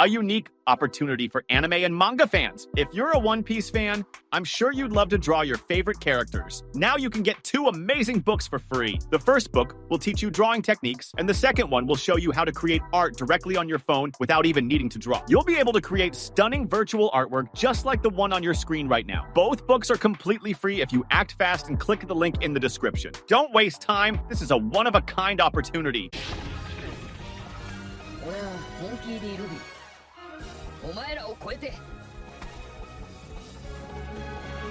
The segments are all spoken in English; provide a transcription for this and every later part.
a unique opportunity for anime and manga fans. If you're a One Piece fan, I'm sure you'd love to draw your favorite characters. Now you can get 2 amazing books for free. The first book will teach you drawing techniques, and the second one will show you how to create art directly on your phone without even needing to draw. You'll be able to create stunning virtual artwork just like the one on your screen right now. Both books are completely free if you act fast and click the link in the description. Don't waste time. This is a one-of-a-kind opportunity. 俺はモンキー・ディ・ルビーお前らを超えて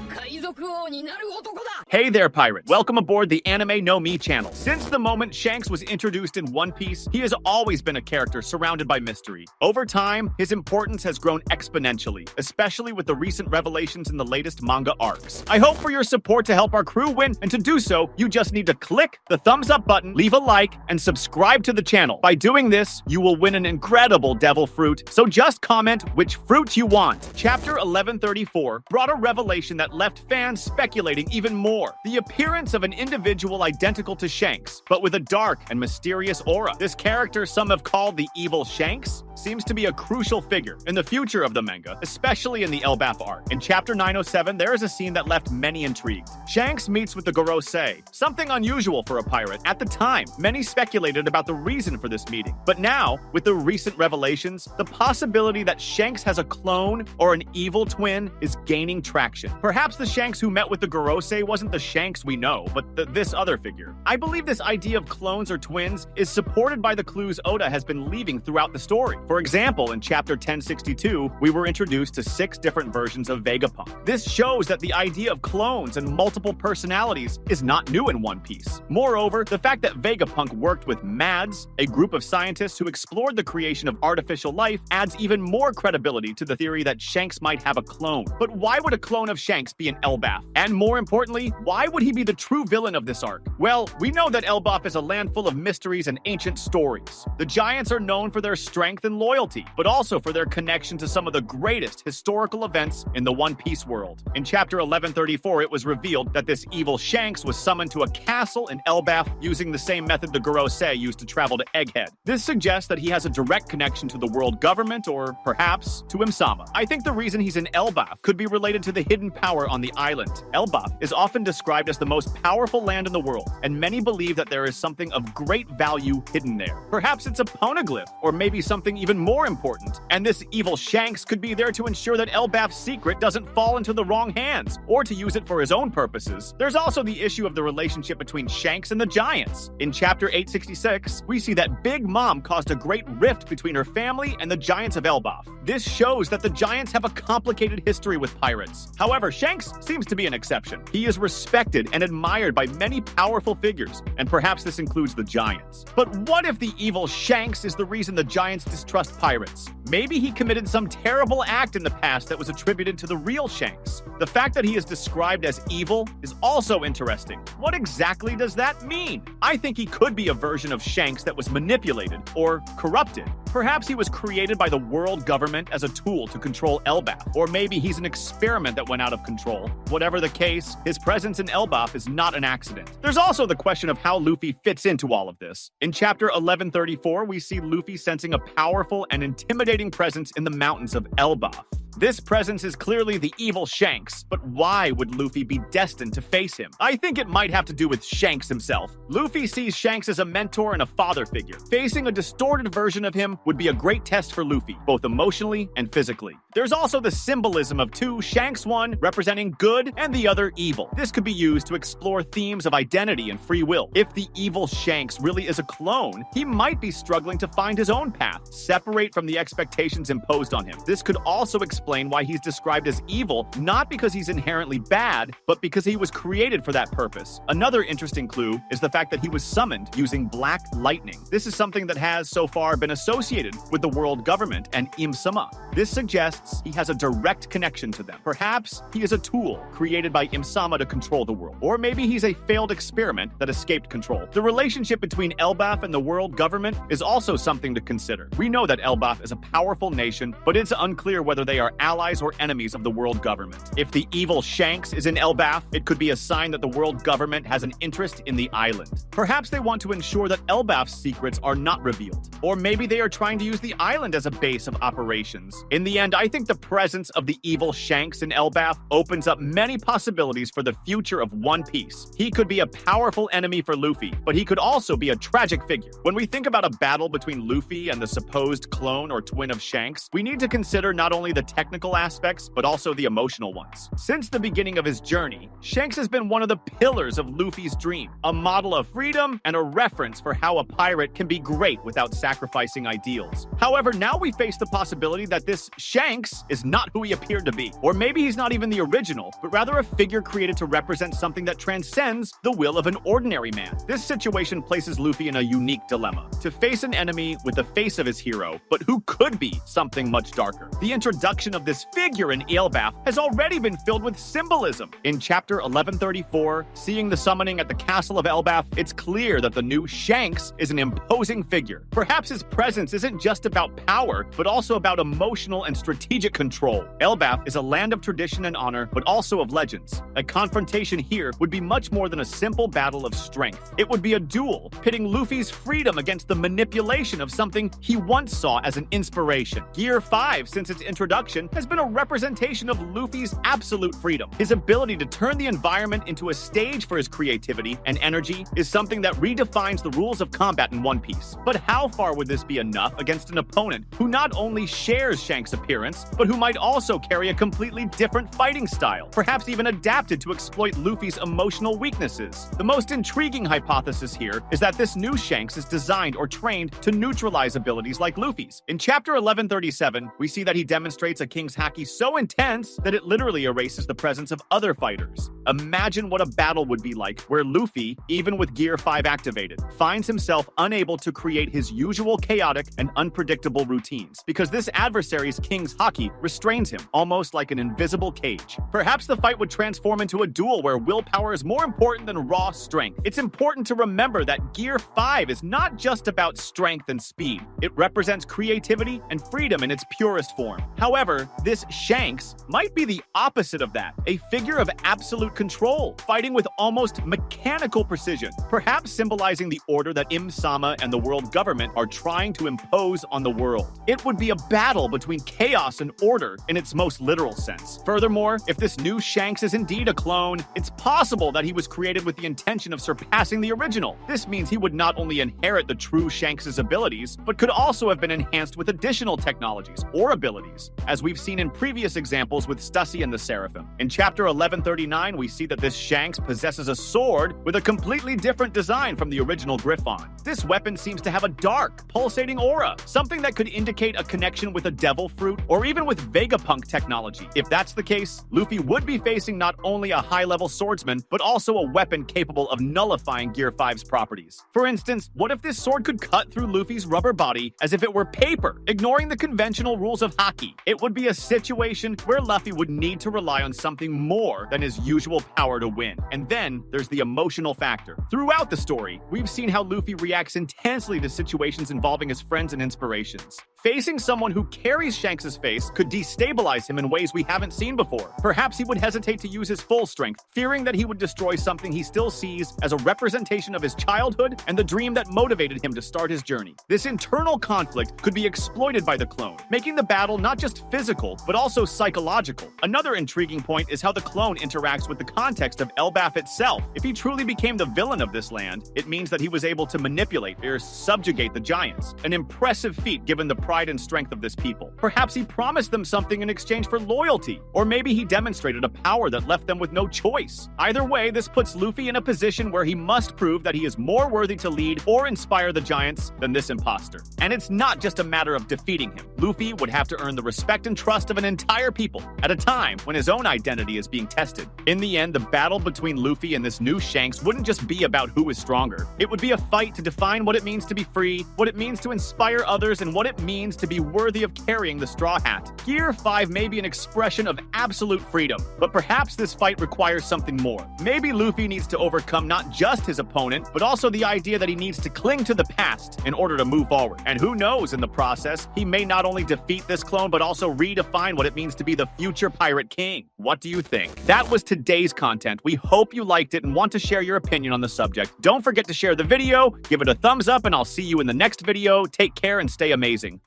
海賊王になる男だ Hey there, pirates! Welcome aboard the Anime No Mi channel. Since the moment Shanks was introduced in One Piece, he has always been a character surrounded by mystery. Over time, his importance has grown exponentially, especially with the recent revelations in the latest manga arcs. I hope for your support to help our crew win, and to do so, you just need to click the thumbs up button, leave a like, and subscribe to the channel. By doing this, you will win an incredible devil fruit, so just comment which fruit you want. Chapter 1134 brought a revelation that left fans speculating even more. The appearance of an individual identical to Shanks, but with a dark and mysterious aura. This character some have called the evil Shanks seems to be a crucial figure in the future of the manga, especially in the Elbaf arc. In chapter 907, there is a scene that left many intrigued. Shanks meets with the Gorosei, something unusual for a pirate. At the time, many speculated about the reason for this meeting. But now, with the recent revelations, the possibility that Shanks has a clone or an evil twin is gaining traction. Perhaps the Shanks who met with the Gorosei wasn't the Shanks we know, but this other figure. I believe this idea of clones or twins is supported by the clues Oda has been leaving throughout the story. For example, in chapter 1062, we were introduced to 6 different versions of Vegapunk. This shows that the idea of clones and multiple personalities is not new in One Piece. Moreover, the fact that Vegapunk worked with MADS, a group of scientists who explored the creation of artificial life, adds even more credibility to the theory that Shanks might have a clone. But why would a clone of Shanks be an Elbaf? And more importantly, why would he be the true villain of this arc? Well, we know that Elbaf is a land full of mysteries and ancient stories. The giants are known for their strength and loyalty, but also for their connection to some of the greatest historical events in the One Piece world. In chapter 1134, it was revealed that this evil Shanks was summoned to a castle in Elbaf using the same method the Gorosei used to travel to Egghead. This suggests that he has a direct connection to the world government, or perhaps to Imsama. I think the reason he's in Elbaf could be related to the hidden power on the island. Elbaf is often described as the most powerful land in the world, and many believe that there is something of great value hidden there. Perhaps it's a poneglyph, or maybe something even more important, and this evil Shanks could be there to ensure that Elbaf's secret doesn't fall into the wrong hands, or to use it for his own purposes. There's also the issue of the relationship between Shanks and the giants. In chapter 866, we see that Big Mom caused a great rift between her family and the giants of Elbaf. This shows that the giants have a complicated history with pirates. However, Shanks seems to be an exception. He is respected and admired by many powerful figures, and perhaps this includes the giants. But what if the evil Shanks is the reason the giants distrust pirates? Maybe he committed some terrible act in the past that was attributed to the real Shanks. The fact that he is described as evil is also interesting. What exactly does that mean? I think he could be a version of Shanks that was manipulated or corrupted. Perhaps he was created by the world government as a tool to control Elbaf, or maybe he's an experiment that went out of control. Whatever the case, his presence in Elbaf is not an accident. There's also the question of how Luffy fits into all of this. In chapter 1134, we see Luffy sensing a powerful and intimidating presence in the mountains of Elbaf. This presence is clearly the evil Shanks, but why would Luffy be destined to face him? I think it might have to do with Shanks himself. Luffy sees Shanks as a mentor and a father figure. Facing a distorted version of him would be a great test for Luffy, both emotionally and physically. There's also the symbolism of 2 Shanks, one representing good and the other evil. This could be used to explore themes of identity and free will. If the evil Shanks really is a clone, he might be struggling to find his own path, separate from the expectations imposed on him. This could also explain why he's described as evil, not because he's inherently bad, but because he was created for that purpose. Another interesting clue is the fact that he was summoned using black lightning. This is something that has so far been associated with the world government and Imsama. This suggests he has a direct connection to them. Perhaps he is a tool created by Imsama to control the world, or maybe he's a failed experiment that escaped control. The relationship between Elbaf and the world government is also something to consider. We know that Elbaf is a powerful nation, but it's unclear whether they are are allies or enemies of the world government. If the evil Shanks is in Elbaf, it could be a sign that the world government has an interest in the island. Perhaps they want to ensure that Elbaf's secrets are not revealed. Or maybe they are trying to use the island as a base of operations. In the end, I think the presence of the evil Shanks in Elbaf opens up many possibilities for the future of One Piece. He could be a powerful enemy for Luffy, but he could also be a tragic figure. When we think about a battle between Luffy and the supposed clone or twin of Shanks, we need to consider not only the technical aspects, but also the emotional ones. Since the beginning of his journey, Shanks has been one of the pillars of Luffy's dream, a model of freedom and a reference for how a pirate can be great without sacrificing ideals. However, now we face the possibility that this Shanks is not who he appeared to be, or maybe he's not even the original, but rather a figure created to represent something that transcends the will of an ordinary man. This situation places Luffy in a unique dilemma: to face an enemy with the face of his hero, but who could be something much darker. The introduction of this figure in Elbaf has already been filled with symbolism. In chapter 1134, seeing the summoning at the castle of Elbaf, it's clear that the new Shanks is an imposing figure. Perhaps his presence isn't just about power, but also about emotional and strategic control. Elbaf is a land of tradition and honor, but also of legends. A confrontation here would be much more than a simple battle of strength. It would be a duel, pitting Luffy's freedom against the manipulation of something he once saw as an inspiration. Gear 5, since its introduction, has been a representation of Luffy's absolute freedom. His ability to turn the environment into a stage for his creativity and energy is something that redefines the rules of combat in One Piece. But how far would this be enough against an opponent who not only shares Shanks' appearance, but who might also carry a completely different fighting style, perhaps even adapted to exploit Luffy's emotional weaknesses? The most intriguing hypothesis here is that this new Shanks is designed or trained to neutralize abilities like Luffy's. In chapter 1137, we see that he demonstrates a King's Haki so intense that it literally erases the presence of other fighters. Imagine what a battle would be like where Luffy, even with Gear 5 activated, finds himself unable to create his usual chaotic and unpredictable routines because this adversary's King's Haki restrains him, almost like an invisible cage. Perhaps the fight would transform into a duel where willpower is more important than raw strength. It's important to remember that Gear 5 is not just about strength and speed. It represents creativity and freedom in its purest form. However, this Shanks might be the opposite of that, a figure of absolute control, fighting with almost mechanical precision, perhaps symbolizing the order that Im-sama and the world government are trying to impose on the world. It would be a battle between chaos and order in its most literal sense. Furthermore, if this new Shanks is indeed a clone, it's possible that he was created with the intention of surpassing the original. This means he would not only inherit the true Shanks' abilities, but could also have been enhanced with additional technologies or abilities, as we've seen in previous examples with Stussy and the Seraphim. In chapter 1139, we see that this Shanks possesses a sword with a completely different design from the original Griffon. This weapon seems to have a dark, pulsating aura, something that could indicate a connection with a devil fruit or even with Vegapunk technology. If that's the case, Luffy would be facing not only a high-level swordsman, but also a weapon capable of nullifying Gear 5's properties. For instance, what if this sword could cut through Luffy's rubber body as if it were paper, ignoring the conventional rules of Haki? It would be a situation where Luffy would need to rely on something more than his usual power to win. And then there's the emotional factor. Throughout the story, we've seen how Luffy reacts intensely to situations involving his friends and inspirations. Facing someone who carries Shanks' face could destabilize him in ways we haven't seen before. Perhaps he would hesitate to use his full strength, fearing that he would destroy something he still sees as a representation of his childhood and the dream that motivated him to start his journey. This internal conflict could be exploited by the clone, making the battle not just physical, but also psychological. Another intriguing point is how the clone interacts with the context of Elbaf itself. If he truly became the villain of this land, it means that he was able to manipulate or subjugate the giants, an impressive feat given the pride and strength of this people. Perhaps he promised them something in exchange for loyalty, or maybe he demonstrated a power that left them with no choice. Either way, this puts Luffy in a position where he must prove that he is more worthy to lead or inspire the giants than this imposter. And it's not just a matter of defeating him. Luffy would have to earn the respect and trust of an entire people at a time when his own identity is being tested. In the end, the battle between Luffy and this new Shanks wouldn't just be about who is stronger. It would be a fight to define what it means to be free, what it means to inspire others, and what it means means to be worthy of carrying the straw hat. Gear 5 may be an expression of absolute freedom, but perhaps this fight requires something more. Maybe Luffy needs to overcome not just his opponent, but also the idea that he needs to cling to the past in order to move forward. And who knows, in the process, he may not only defeat this clone, but also redefine what it means to be the future Pirate King. What do you think? That was today's content. We hope you liked it and want to share your opinion on the subject. Don't forget to share the video, give it a thumbs up, and I'll see you in the next video. Take care and stay amazing.